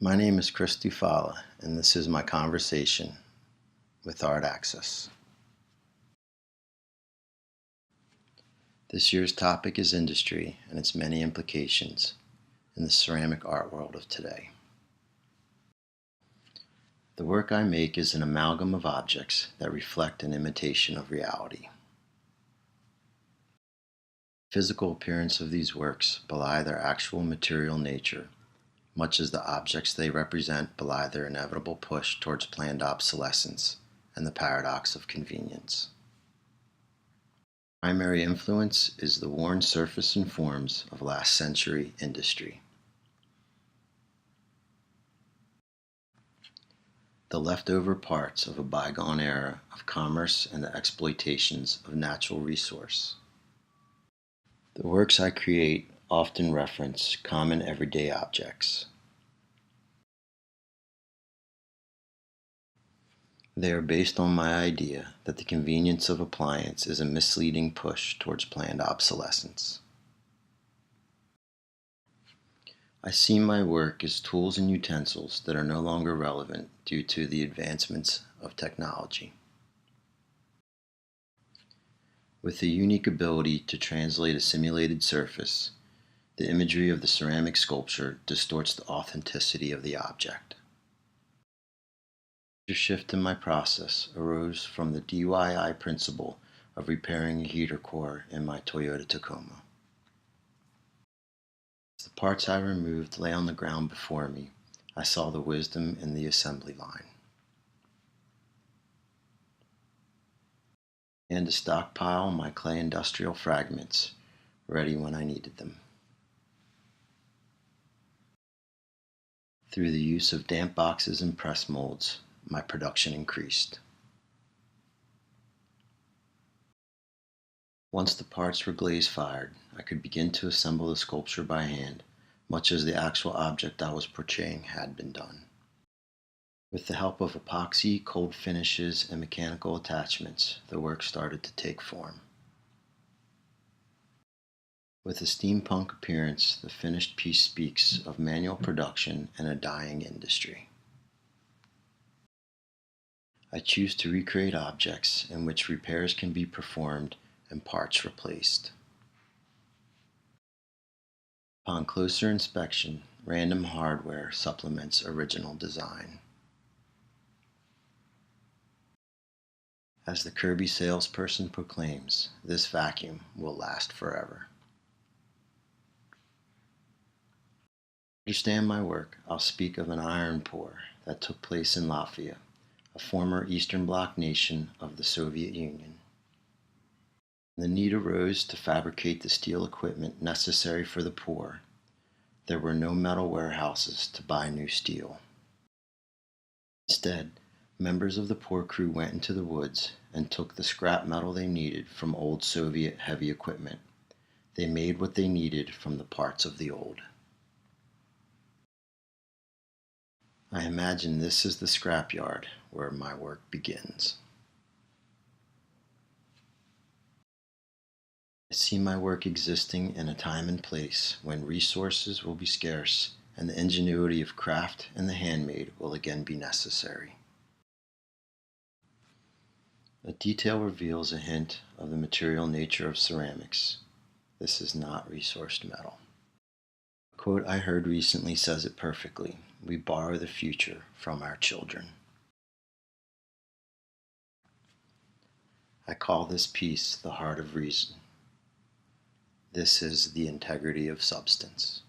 My name is Chris Dufala, and this is my conversation with Artaxis. This year's topic is industry and its many implications in the ceramic art world of today. The work I make is an amalgam of objects that reflect an imitation of reality. The physical appearance of these works belie their actual material nature, much as the objects they represent belie their inevitable push towards planned obsolescence and the paradox of convenience. Primary influence is the worn surface and forms of last century industry. The leftover parts of a bygone era of commerce and the exploitations of natural resource. The works I create often reference common everyday objects. They are based on my idea that the convenience of appliance is a misleading push towards planned obsolescence. I see my work as tools and utensils that are no longer relevant due to the advancements of technology. With the unique ability to translate a simulated surface, the imagery of the ceramic sculpture distorts the authenticity of the object. The shift in my process arose from the DIY principle of repairing a heater core in my Toyota Tacoma. As the parts I removed lay on the ground before me, I saw the wisdom in the assembly line. And to stockpile my clay industrial fragments, ready when I needed them. Through the use of damp boxes and press molds, my production increased. Once the parts were glaze fired, I could begin to assemble the sculpture by hand, much as the actual object I was portraying had been done. With the help of epoxy, cold finishes, and mechanical attachments, the work started to take form. With a steampunk appearance, the finished piece speaks of manual production and a dying industry. I choose to recreate objects in which repairs can be performed and parts replaced. Upon closer inspection, random hardware supplements original design. As the Kirby salesperson proclaims, this vacuum will last forever. To understand my work, I'll speak of an iron pour that took place in Latvia, a former Eastern Bloc nation of the Soviet Union. The need arose to fabricate the steel equipment necessary for the pour. There were no metal warehouses to buy new steel. Instead, members of the pour crew went into the woods and took the scrap metal they needed from old Soviet heavy equipment. They made what they needed from the parts of the old. I imagine this is the scrapyard where my work begins. I see my work existing in a time and place when resources will be scarce and the ingenuity of craft and the handmade will again be necessary. A detail reveals a hint of the material nature of ceramics. This is not resourced metal. A quote I heard recently says it perfectly. We borrow the future from our children. I call this piece the heart of reason. This is the integrity of substance.